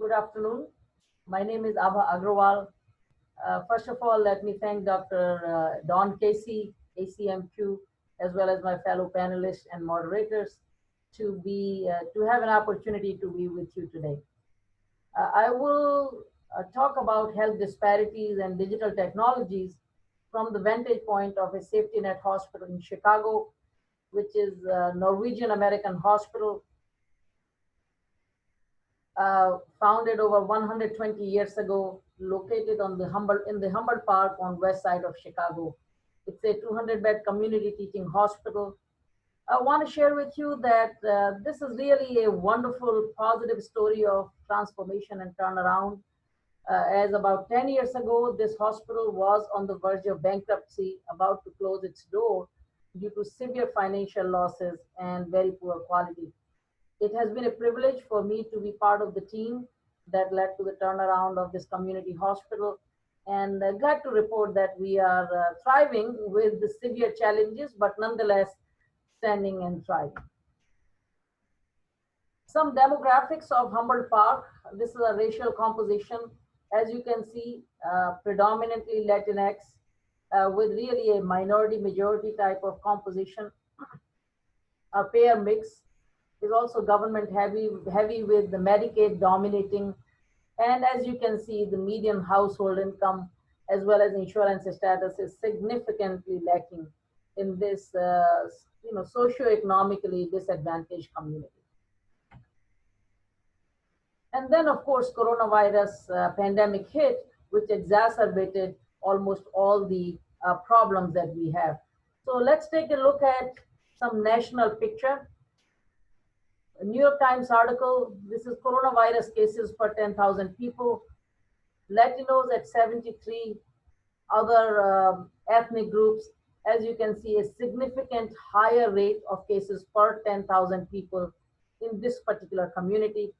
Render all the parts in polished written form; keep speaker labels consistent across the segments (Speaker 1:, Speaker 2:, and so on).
Speaker 1: Good afternoon. My name is Abha Agrawal. First of all, let me thank Dr. Don Casey, ACMQ, as well as my fellow panelists and moderators to have an opportunity to be with you today. I will talk about health disparities and digital technologies from the vantage point of a safety net hospital in Chicago, which is Norwegian American Hospital, founded over 120 years ago, located on the Humboldt Park on west side of Chicago. It's a 200-bed community teaching hospital. I want to share with you that this is really a wonderful, positive story of transformation and turnaround. As about 10 years ago, this hospital was on the verge of bankruptcy, about to close its door due to severe financial losses and very poor quality. It has been a privilege for me to be part of the team that led to the turnaround of this community hospital, and glad to report that we are thriving with the severe challenges, but nonetheless standing and thriving. Some demographics of Humboldt Park. This is a racial composition. As you can see, predominantly Latinx, with really a minority majority type of composition. Our payer mix is also government heavy with the Medicaid dominating. And as you can see, the median household income as well as insurance status is significantly lacking in this socioeconomically disadvantaged community. And then of course, coronavirus pandemic hit, which exacerbated almost all the problems that we have. So let's take a look at some national picture. A New York Times article, this is coronavirus cases per 10,000 people, Latinos at 73, other ethnic groups. As you can see, a significant higher rate of cases per 10,000 people in this particular community.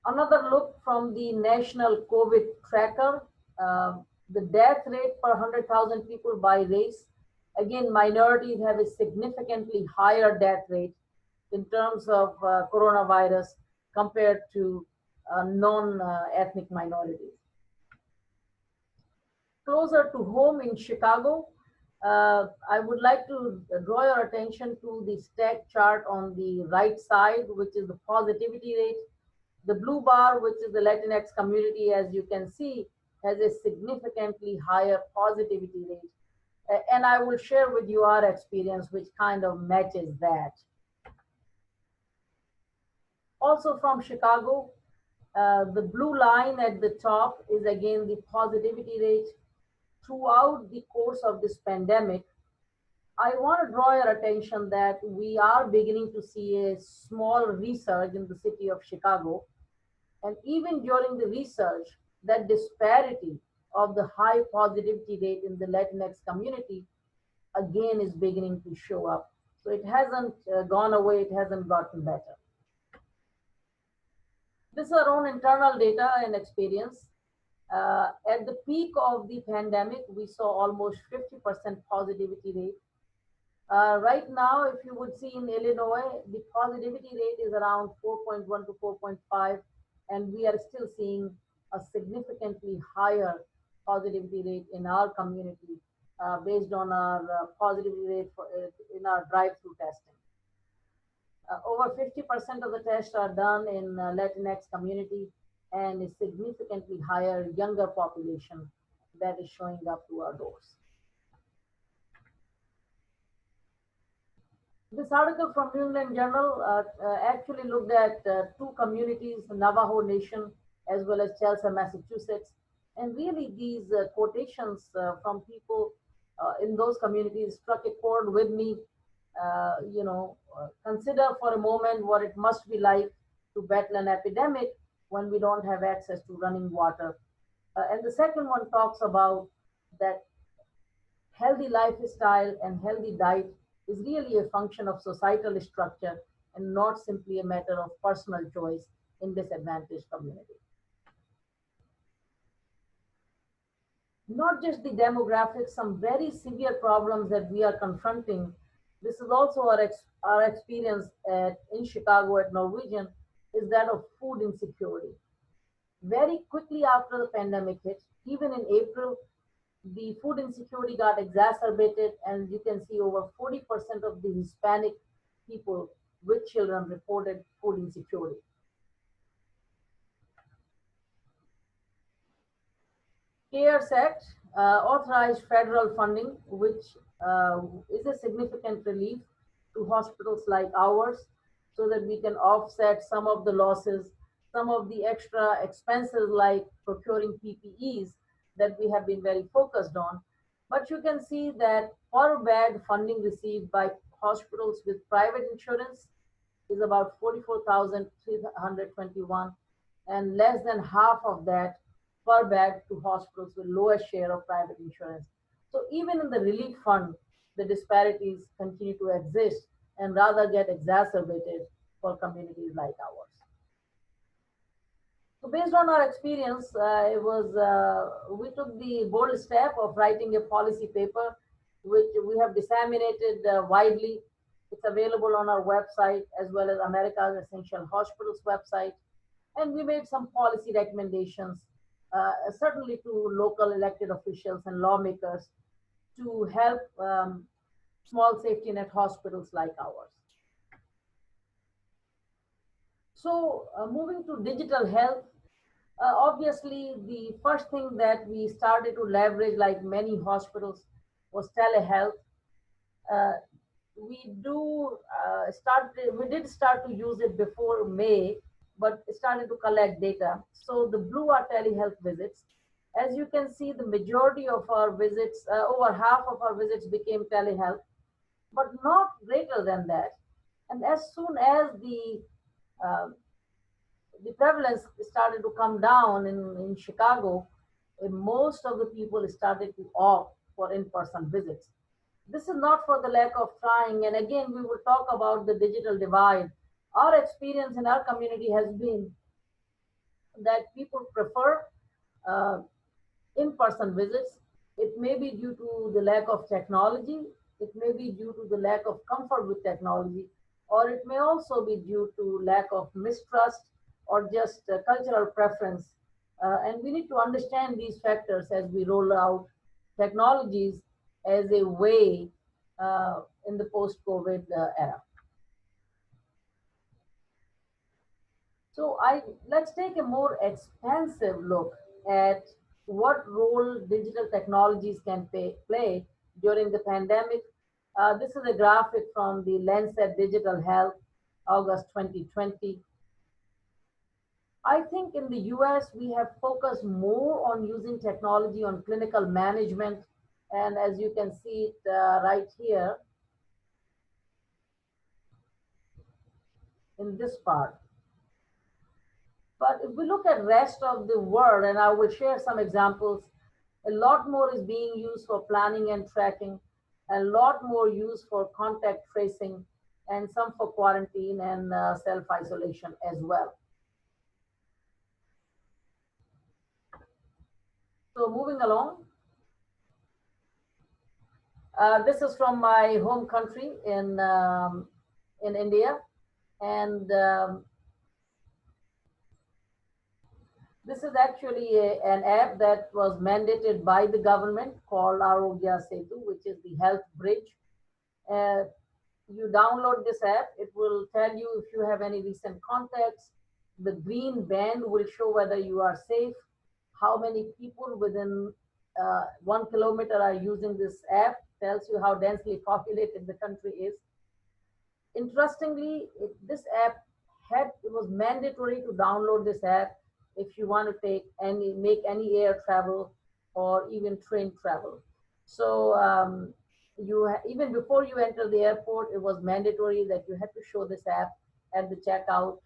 Speaker 1: Another look from the National COVID Tracker, the death rate per 100,000 people by race. Again, minorities have a significantly higher death rate in terms of coronavirus compared to non-ethnic minorities. Closer to home in Chicago, I would like to draw your attention to the stack chart on the right side, which is the positivity rate. The blue bar, which is the Latinx community, as you can see, has a significantly higher positivity rate. And I will share with you our experience, which kind of matches that. Also from Chicago, the blue line at the top is again the positivity rate. Throughout the course of this pandemic, I want to draw your attention that we are beginning to see a small resurge in the city of Chicago. And even during the resurge, that disparity of the high positivity rate in the Latinx community again is beginning to show up. So it hasn't gone away, it hasn't gotten better. This is our own internal data and experience. At the peak of the pandemic, we saw almost 50% positivity rate. Right now, if you would see in Illinois, the positivity rate is around 4.1 to 4.5, and we are still seeing a significantly higher positivity rate in our community based on our positivity rate in our drive-through testing. Over 50% of the tests are done in Latinx community, and a significantly higher younger population that is showing up to our doors. This article from New England Journal actually looked at two communities, Navajo Nation as well as Chelsea, Massachusetts. And really these quotations from people in those communities struck a chord with me. Consider for a moment what it must be like to battle an epidemic when we don't have access to running water. And the second one talks about that healthy lifestyle and healthy diet is really a function of societal structure and not simply a matter of personal choice in disadvantaged community. Not just the demographics, some very severe problems that we are confronting. This is also our experience in Chicago at Norwegian. is that of food insecurity. Very quickly after the pandemic hit, even in April, the food insecurity got exacerbated, and you can see over 40% of the Hispanic people with children reported food insecurity. CARES Act authorized federal funding, which is a significant relief to hospitals like ours, so that we can offset some of the losses, some of the extra expenses like procuring PPEs that we have been very focused on. But you can see that per bed funding received by hospitals with private insurance is about 44,321, and less than half of that per bed to hospitals with lower share of private insurance. So even in the relief fund, the disparities continue to exist and rather get exacerbated for communities like ours. So based on our experience, we took the bold step of writing a policy paper, which we have disseminated widely. It's available on our website as well as America's Essential Hospitals website. And we made some policy recommendations, certainly to local elected officials and lawmakers to help small safety net hospitals like ours. So moving to digital health, obviously the first thing that we started to leverage, like many hospitals, was telehealth. Uh, we did start to use it before May, but started to collect data. So the blue are telehealth visits. As you can see, the majority of our visits, over half of our visits became telehealth, but not greater than that. And as soon as uh, the prevalence started to come down in Chicago, most of the people started to opt for in-person visits. This is not for the lack of trying. And again, we will talk about the digital divide. Our experience in our community has been that people prefer uh, in-person visits. It may be due to the lack of technology. It may be due to the lack of comfort with technology, or it may also be due to lack of mistrust or just cultural preference. And we need to understand these factors as we roll out technologies as a way in the post-COVID era. Let's take a more expansive look at what role digital technologies can play during the pandemic. This is a graphic from the Lancet Digital Health, August 2020. I think in the US, we have focused more on using technology on clinical management. And as you can see it right here in this part. But if we look at rest of the world, and I will share some examples, a lot more is being used for planning and tracking, a lot more used for contact tracing, and some for quarantine and self-isolation as well. So moving along, this is from my home country in India, and this is actually an app that was mandated by the government called Arogya Setu, which is the health bridge. Uh, you download this app, it will tell you if you have any recent contacts. The green band will show whether you are safe, how many people within 1 kilometer are using this app, tells you how densely populated the country is. Interestingly, this app it was mandatory to download this app if you want to make any air travel or even train travel. So even before you enter the airport, it was mandatory that you had to show this app at the checkout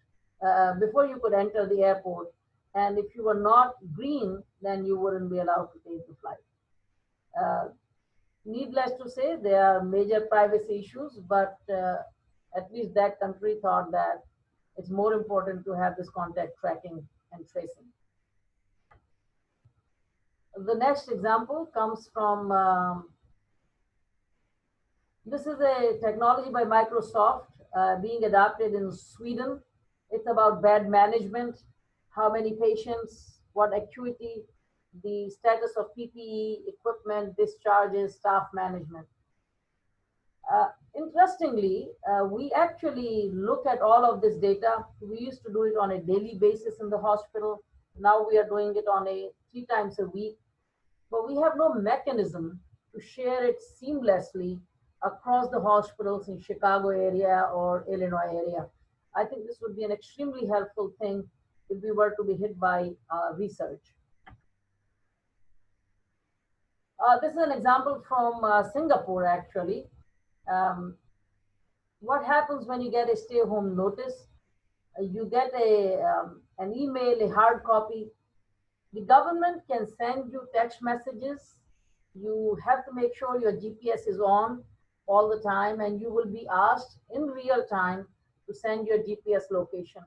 Speaker 1: before you could enter the airport. And if you were not green, then you wouldn't be allowed to take the flight. Uh, Needless to say, there are major privacy issues, but at least that country thought that it's more important to have this contact tracking and tracing. The next example comes from this is a technology by Microsoft being adopted in Sweden. It's about bad management, how many patients, what acuity, the status of PPE, equipment, discharges, staff management. Interestingly, we actually look at all of this data. We used to do it on a daily basis in the hospital. Now we are doing it on a 3 times a week, but we have no mechanism to share it seamlessly across the hospitals in Chicago area or Illinois area. I think this would be an extremely helpful thing if we were to be hit by research. This is an example from Singapore, actually. Um, what happens when you get a stay home notice? You get an email, a hard copy. The government can send you text messages. You have to make sure your GPS is on all the time, and you will be asked in real time to send your GPS location.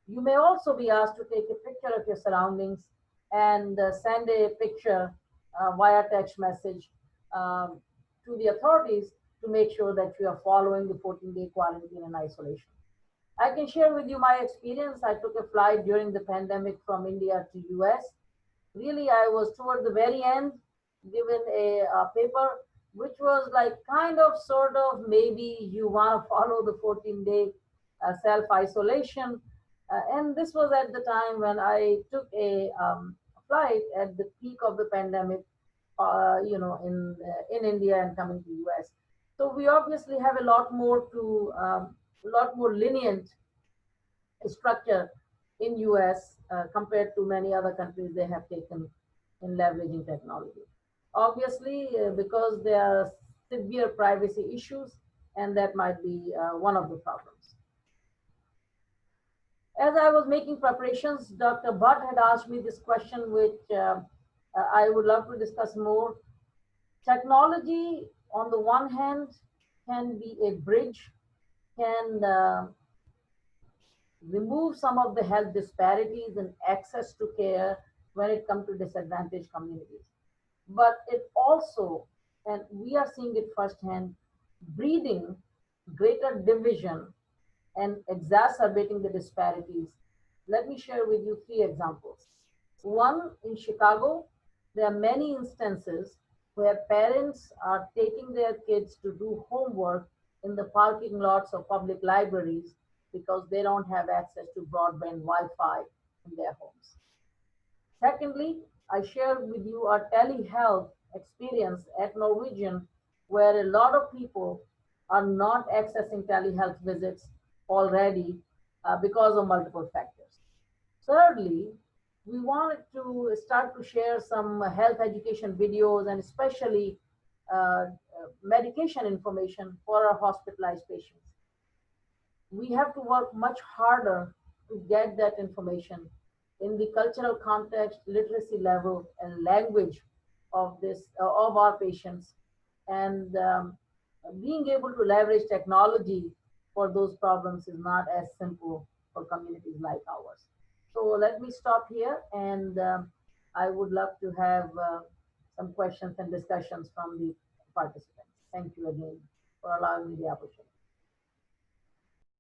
Speaker 1: You may also be asked to take a picture of your surroundings and send a picture via text message um, to the authorities to make sure that you are following the 14-day quarantine and isolation. I can share with you my experience. I took a flight during the pandemic from India to US. Really, I was toward the very end given a paper which was like kind of sort of maybe you want to follow the 14-day self isolation. And this was at the time when I took a flight at the peak of the pandemic, in India and coming to US. So we obviously have a lot more lenient structure in US compared to many other countries they have taken in leveraging technology. Obviously, because there are severe privacy issues, and that might be one of the problems. As I was making preparations, Dr. Bhatt had asked me this question, which I would love to discuss more. Technology, on the one hand, can be a bridge, can remove some of the health disparities and access to care when it comes to disadvantaged communities. But it also, and we are seeing it firsthand, breeding greater division and exacerbating the disparities. Let me share with you 3 examples. One, in Chicago, there are many instances where parents are taking their kids to do homework in the parking lots of public libraries because they don't have access to broadband Wi-Fi in their homes. Secondly, I shared with you our telehealth experience at Norwegian, where a lot of people are not accessing telehealth visits already because of multiple factors. Thirdly, we wanted to start to share some health education videos and especially medication information for our hospitalized patients. We have to work much harder to get that information in the cultural context, literacy level, and language of of our patients, and being able to leverage technology for those problems is not as simple for communities like ours. So let me stop here, and I would love to have some questions and discussions from the participants. Thank you again for allowing me the opportunity.